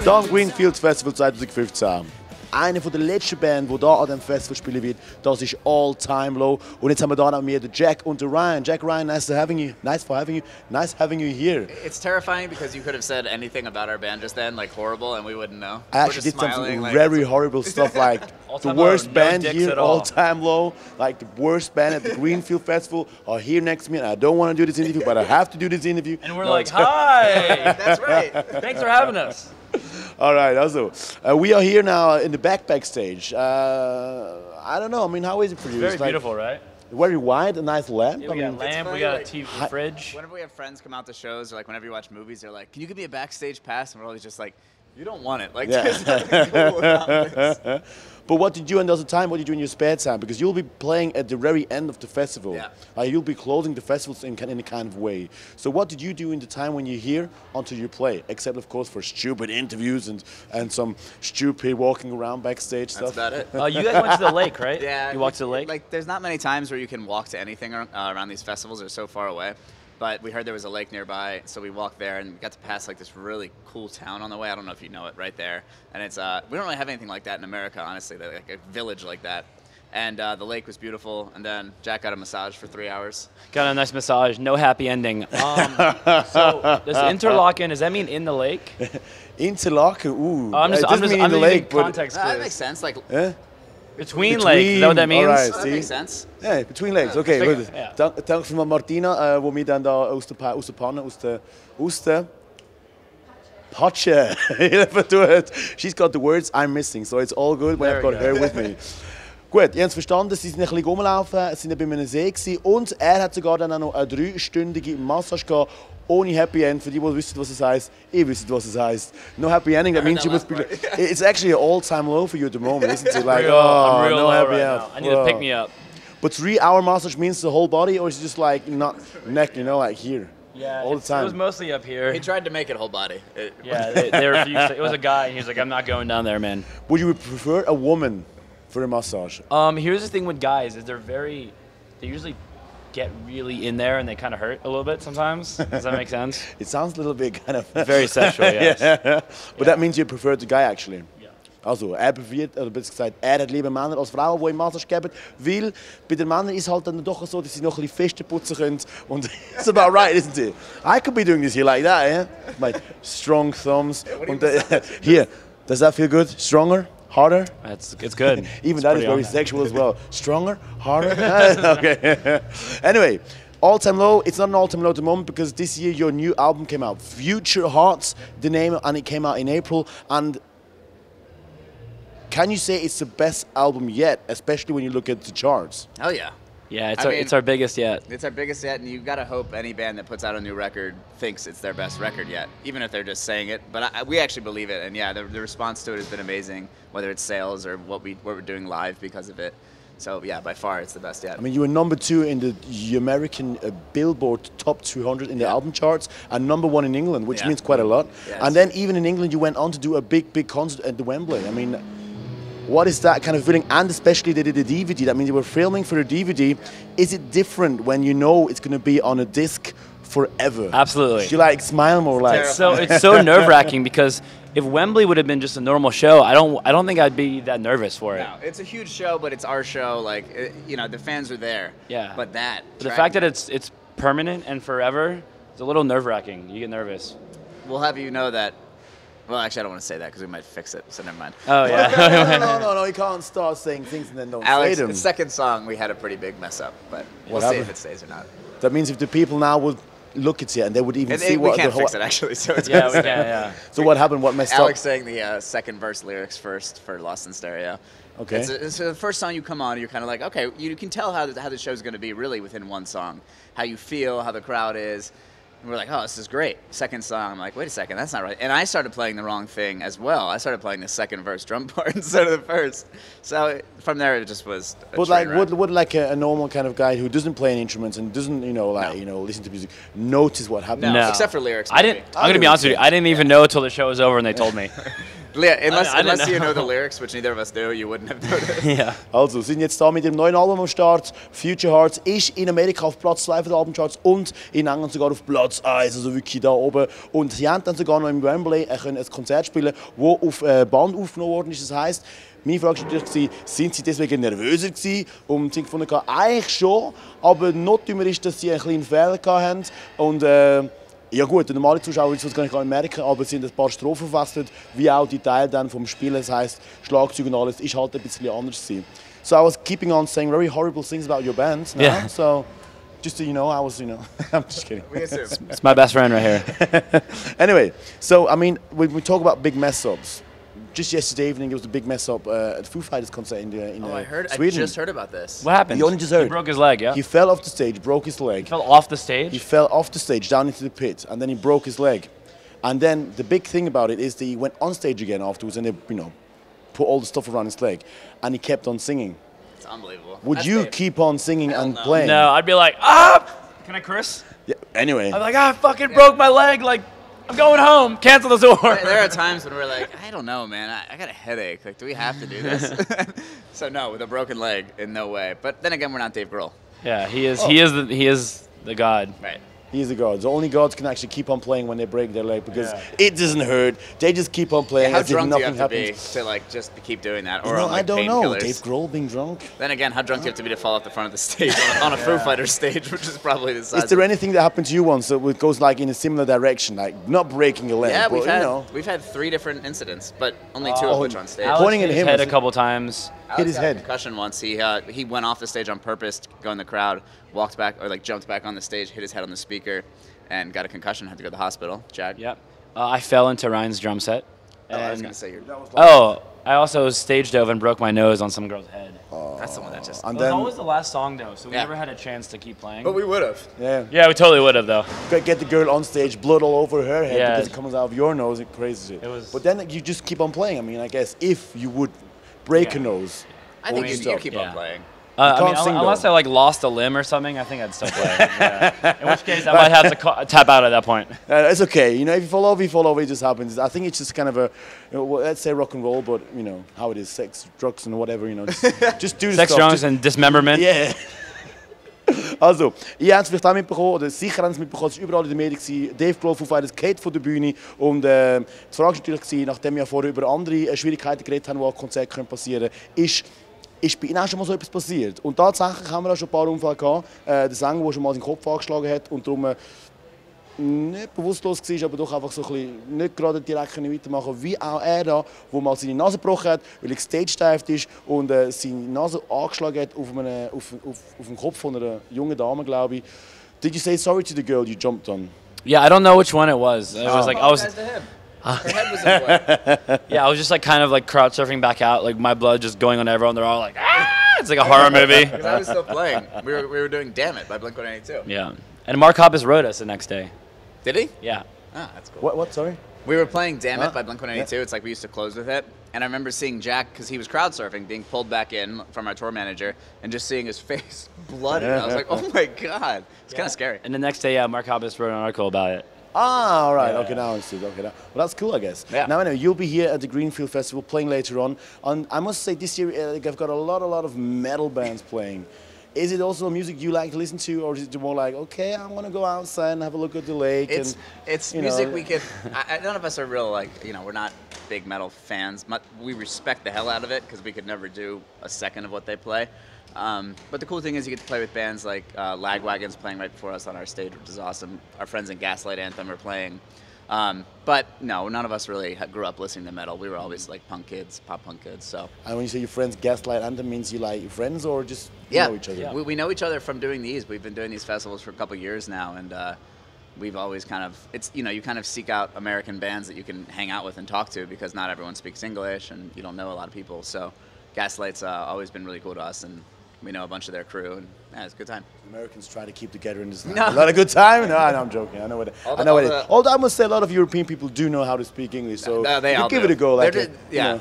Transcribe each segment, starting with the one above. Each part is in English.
Da am Greenfields Festival 2015. Eine von der letzten Bands, die hier an diesem Festival spielen wird, das ist All Time Low. Und jetzt haben wir hier noch mir den Jack und den Ryan. Jack, Ryan, nice having you here. It's terrifying because you could have said anything about our band just then, like horrible, and we wouldn't know. I actually did some very horrible stuff, like the worst band here, All Time Low, like the worst band at the Greenfield Festival are here next to me, and I don't want to do this interview, but I have to do this interview. And we're like, hi! That's right. Thanks for having us. All right, also, we are here now in the backstage. I don't know, I mean, how is it for you? It's very beautiful, right? Very wide, a nice lamp. Yeah, we got a lamp, we got a TV fridge. Whenever we have friends come out to shows, or like whenever you watch movies, they're like, can you give me a backstage pass? And we're always just like, you don't want it. Like, there's nothing cool about this. But what did you do in the time? What did you do in your spare time? Because you'll be playing at the very end of the festival. Yeah. Like you'll be closing the festivals in a kind of way. So what did you do in the time when you're here until you play? Except of course for stupid interviews and some stupid walking around backstage stuff. That's about it. You guys went to the lake, right? Yeah. You walked to the lake? Like, there's not many times where you can walk to anything around these festivals. They're so far away. But we heard there was a lake nearby, so we walked there and got to pass like this really cool town on the way. I don't know if you know it, right there. And it's we don't really have anything like that in America, honestly, like a village like that. And the lake was beautiful. And then Jack got a massage for 3 hours. Got a nice massage. No happy ending. So does Interlaken, does that mean in the lake? Interlaken, ooh. I'm just in the lake, but context That makes sense. Like, between lakes, is that what that means? Alright, that makes sense. Ja, between legs, okay. Ja. Gut. Danke für Martina, wo mir dann da aus der Panne, aus der Patsche helfen tut. She's got the words I'm missing, so it's all good when I've got her with me. Gut, ihr habt es verstanden, sie sind ein bisschen rumgelaufen, sie waren bei einem See gewesen, und er hat sogar dann auch noch eine 3-stündige Massage gehabt, ohne Happy End. Für die, die wissen, was es heisst, ihr wisst, was es heisst. No happy ending, that means you must be... It's actually an all-time low for you at the moment, isn't it? Like, I'm real no low happy right end. now. I need to pick me up. But 3-hour massage means the whole body, or is it just like not neck, you know, like here? Yeah, all the time. It was mostly up here. He tried to make it whole body. Yeah, they refused. It was a guy, and he was like, I'm not going down there, man. Would you prefer a woman for a massage? Here's the thing with guys, is they usually get really in there and they kind of hurt a little bit sometimes. Does that make sense? It sounds a little bit kind of... Very sexual, yes. Yeah. But that means you prefer the guy actually. Also, preferiert, oder besser gesagt, hat lieber Männer als Frauen, die ihm Massage geben, weil bei den Männern ist halt dann doch so, dass sie noch ein bisschen fester putzen können. Und it's about right, isn't it? I could be doing this here like that, yeah? My strong thumbs. Und here, does that feel good? Stronger? Harder? It's good. Even that is very sexual as well. Stronger? Harder? Okay. Anyway. All Time Low, it's not an all time low at the moment because this year your new album came out. Future Hearts, the name, and it came out in April. And can you say it's the best album yet, especially when you look at the charts? Hell yeah. Yeah, it's our biggest yet. It's our biggest yet, and you've got to hope any band that puts out a new record thinks it's their best record yet, even if they're just saying it. But we actually believe it, and yeah, the response to it has been amazing, whether it's sales or what we're doing live because of it. So yeah, by far, it's the best yet. I mean, you were #2 in the American Billboard Top 200 in the album charts, and #1 in England, which means quite a lot. Yes. And then even in England, you went on to do a big concert at the Wembley. I mean, what is that kind of feeling? And especially they did a DVD. That means you were filming for a DVD. Is it different when you know it's going to be on a disc forever? Absolutely. Do you like smile more, like? So it's so nerve-wracking because if Wembley would have been just a normal show, I don't think I'd be that nervous for it. No, it's a huge show, but it's our show. Like you know, the fans are there. Yeah. But the fact that it's permanent and forever, it's a little nerve-wracking. You get nervous. We'll have you know that. Well, actually, I don't want to say that because we might fix it, so never mind. Oh, yeah. No, you can't start saying things and then don't Alex, say them. the second song, we had a pretty big mess up, but we'll see if it stays or not. That means if the people now would look at it and they would even see what we can't the whole... fix it, actually. So it's we can, yeah. So what happened? What messed Alex up? sang the second verse lyrics first for Lost in Stereo. Okay. It's the first song you come on, you're kind of like, okay, you can tell how the show's going to be really within one song. How you feel, how the crowd is. And we're like, oh, this is great. Second song, I'm like, wait a second, that's not right. And I started playing the wrong thing as well. I started playing the second verse drum part instead of the first. So from there, it just was a But like, train wreck. would like a normal kind of guy who doesn't play any instruments and doesn't, listen to music, notice what happened? No, except for lyrics. I'm going to be honest with you. I didn't even know until the show was over and they told me. Yeah, I unless didn't you know the know. lyrics, which neither of us do, you wouldn't have noticed. Ja. Also, sind jetzt da mit dem neuen Album am Start. Future Hearts ist in Amerika auf Platz 2 der Albumcharts und in England sogar auf Platz 1, also wirklich da oben. Und sie haben dann sogar noch im Wembley ein Konzert spielen, das auf Band aufgenommen worden ist. Das heisst, meine Frage war natürlich, sind sie deswegen nervöser gewesen? Und sie gefunden, eigentlich schon, aber noch dümmer ist, dass sie einen kleinen Fehler hatten. Und ja gut, der normale Zuschauer will es gar nicht merken, aber es sind ein paar Strophen verwechselt, wie auch die Teile dann vom Spiel. Das heisst, Schlagzeug und alles ist halt ein bisschen anders gewesen. So I was keeping on saying very horrible things about your band now. Yeah. So just so you know, I was, I'm just kidding. We assume. It's my best friend right here. Anyway, so I mean, when we talk about big mess ups, just yesterday evening there was a big mess up at the Foo Fighters concert in I Sweden. just heard about this. What happened? You only just heard. He broke his leg, yeah? He fell off the stage, broke his leg. He fell off the stage? He fell off the stage down into the pit, and then he broke his leg. And then the big thing about it is that he went on stage again afterwards, and they, put all the stuff around his leg, and he kept on singing. It's unbelievable. Would you keep on singing Hell and no. playing? No, I'd be like, ah! Can I curse? Yeah, anyway. I'd be like, I fucking broke my leg. Like, I'm going home. Cancel the tour. There are times when we're like, I don't know, man. I got a headache. Like, do we have to do this? So no, with a broken leg, in no way. But then again, we're not Dave Grohl. Yeah, he is the god. Right. He's the gods. Only gods can actually keep on playing when they break their leg because it doesn't hurt. They just keep on playing How as if drunk do you nothing have to happens. be to like just keep doing that? You Or know, on, like, I don't know. painkillers? Dave Grohl being drunk. Then again, how drunk do you have to be to fall off the front of the stage on a Foo Fighters stage, which is probably the size. Is there anything that happened to you once that goes like in a similar direction, like not breaking a leg? Yeah, but, we've had 3 different incidents, but only 2 of which on stage. Alex Pointing hit at his him, head a isn't it? couple times. Hit his got a head. concussion once. He went off the stage on purpose, to go in the crowd, walked back or like jumped back on the stage, hit his head on the speaker, and got a concussion. Had to go to the hospital. Jag. Yep. I fell into Ryan's drum set. Oh, I was and- gonna say you're. Oh, I also stage dove and broke my nose on some girl's head. That's the one that just. And That then was the last song though, so we Yeah. never had a chance to keep playing. But we would have. Yeah, we totally would have though. get the girl on stage, blood all over her head Yeah. because it comes out of your nose. It's crazy shit. It was- But then you just keep on playing. I mean, I guess if you would break a nose, I think or you stop. keep Yeah. on playing. I mean, can't sing, unless though. I like lost a limb or something, I think I'd still play. Yeah. In which case, I might have to tap out at that point. It's okay. If you fall over, you fall over. It just happens. I think it's just kind of a, let's say rock and roll, but how it is, sex, drugs, and whatever. Just do the Sex, stuff. drugs, Just- and dismemberment. Yeah. Also, ihr habt es vielleicht auch mitbekommen, oder sicher haben es mitbekommen, es war überall in den Medien, gewesen. Dave Grohl von Fighters geht von der Bühne und die Frage war natürlich, nachdem wir vorher über andere Schwierigkeiten geredet haben, die an Konzerten passieren können, ist bei Ihnen auch schon mal so etwas passiert? Und tatsächlich haben wir auch schon ein paar Unfälle gehabt. Der Sänger, der schon mal seinen Kopf angeschlagen hat und darum nicht bewusstlos war, aber doch einfach so ein bisschen nicht gerade direkt weitermachen konnte, wie auch er da, der mal seine Nase gebrochen hat, weil er stage-dived ist und seine Nase angeschlagen hat auf dem Kopf von einer jungen Dame, glaube ich. Did you say sorry to the girl you jumped on? Yeah, I don't know which one it was. It was like I was. To him. Her head was in the way. Yeah, I was just like kind of like crowd surfing back out, like my blood just going on everyone. They're all like, ah! It's like a horror movie. Because I was still playing. We were doing "Damn It" by Blink-182. Yeah, and Mark Hoppus wrote us the next day. Did he? Yeah. Ah, that's cool. What, sorry? We were playing "Damn Huh? It" by Blink-182. It's like we used to close with it. And I remember seeing Jack, because he was crowd surfing, being pulled back in from our tour manager, and just seeing his face bloody. I was like, oh my god, it's kind of scary. And the next day, Mark Hoppus wrote an article about it. Ah, all right. Yeah. Okay, now I understood. Okay, well, that's cool, I guess. Yeah. Now, anyway, you'll be here at the Greenfield Festival playing later on. And I must say, this year I've got a lot of metal bands playing. Is it also music you like to listen to, or is it more like, okay, I'm gonna go outside and have a look at the lake? It's you music know, we could. None of us are real we're not big metal fans. We respect the hell out of it because we could never do a second of what they play. But the cool thing is you get to play with bands like Lagwagon's playing right before us on our stage, which is awesome. Our friends in Gaslight Anthem are playing. But no, none of us really grew up listening to metal. We were always like punk kids, pop punk kids. So. And when you say your friends Gaslight Anthem, means you like your friends or just Yeah, know each other? Yeah. we know each other from doing these. We've been doing these festivals for a couple years now, and we've always kind of you kind of seek out American bands that you can hang out with and talk to because not everyone speaks English and you don't know a lot of people. So Gaslight's always been really cool to us, and we know a bunch of their crew, and it's a good time. Americans try to keep together in this. No. A lot of good time. No, I'm joking. I know what. All the- I know all what it the- is. Although I must say, a lot of European people do know how to speak English, so They you all give do. it a go. Like They're yeah,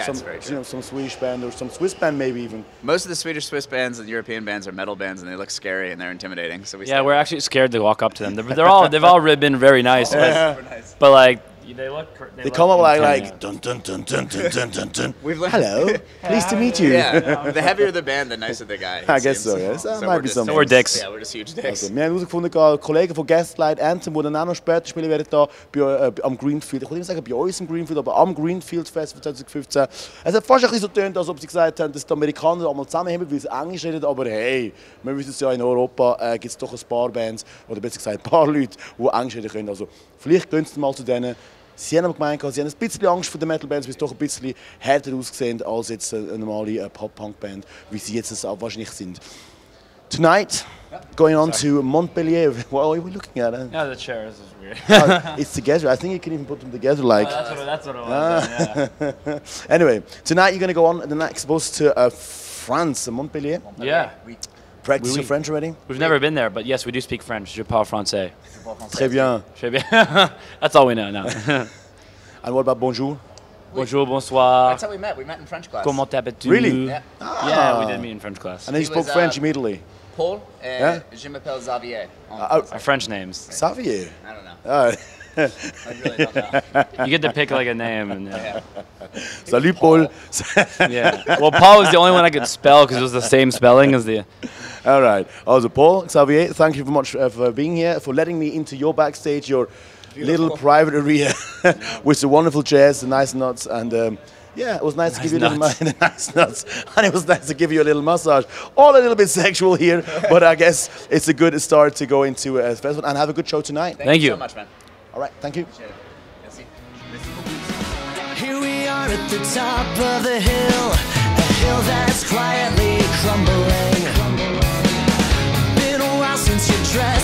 some, it's very true. some Swedish band or some Swiss band maybe even. Most of the Swedish Swiss bands and European bands are metal bands, and they look scary and they're intimidating. So we Yeah, we're actually scared to walk up to them. They've all been very nice, super nice. but like They look. They come up like dun dun dun dun dun dun dun dun. Hello, pleased to meet you. Yeah, the heavier the band, the nicer the guy. I guess so. Yes, that might be something. So we're dicks. Yeah, we're just huge dicks. Also, wir haben herausgefunden, Kollegen von Gaslight Anthem, die dann auch noch später spielen werden, da am Greenfield. Ich würde nicht sagen bei uns im Greenfield, aber am Greenfield Festival 2015. Es hat fast ein bisschen so getönt, als ob sie gesagt haben, dass die Amerikaner einmal zusammenheben, weil sie Englisch reden. Aber hey, wir wissen es ja, in Europa gibt es doch ein paar Bands, oder besser gesagt ein paar Leute, die Englisch reden können. Also vielleicht gehen sie mal zu denen. Sie haben aber gemeint, sie haben ein bisschen Angst vor den Metal-Bands, weil sie doch ein bisschen härter aussehen als jetzt eine normale Pop-Punk-Band, wie sie jetzt auch wahrscheinlich sind. Tonight, going on to Montpellier. What are we looking at? Yeah, the chairs is weird. It's together. I think you can even put them together like. Oh, that's what it was. Yeah. Anyway, tonight you're going to go on the next bus to France, Montpellier. Yeah. Practice your French already? We've never been there, but yes, we do speak French. Je parle français. Très bien. Très bien. That's all we know now. And what about bonjour? Bonjour, bonsoir. That's how we met. We met in French class. Comment t'appelles-tu? Really? Yeah. Yeah, we did meet in French class. And then you spoke was, French immediately. Paul, Yeah? je m'appelle Xavier. Our French names. Xavier. I don't know. Oh. I really don't know. You get to pick like a name. And, yeah. Salut Paul. Yeah. Well, Paul was the only one I could spell because it was the same spelling as the. All right. Also Paul, Xavier, thank you very much for being here, for letting me into your backstage, your little private area with the wonderful chairs, the nice nuts, and yeah, it was nice to give you a little nice nuts, and it was nice to give you a little massage. All a little bit sexual here, but I guess it's a good start to go into a festival and have a good show tonight. Thank you so much, man. All right, thank you. Here we are at the top of the hill, a hill that's quietly crumbling. Been a while since your dress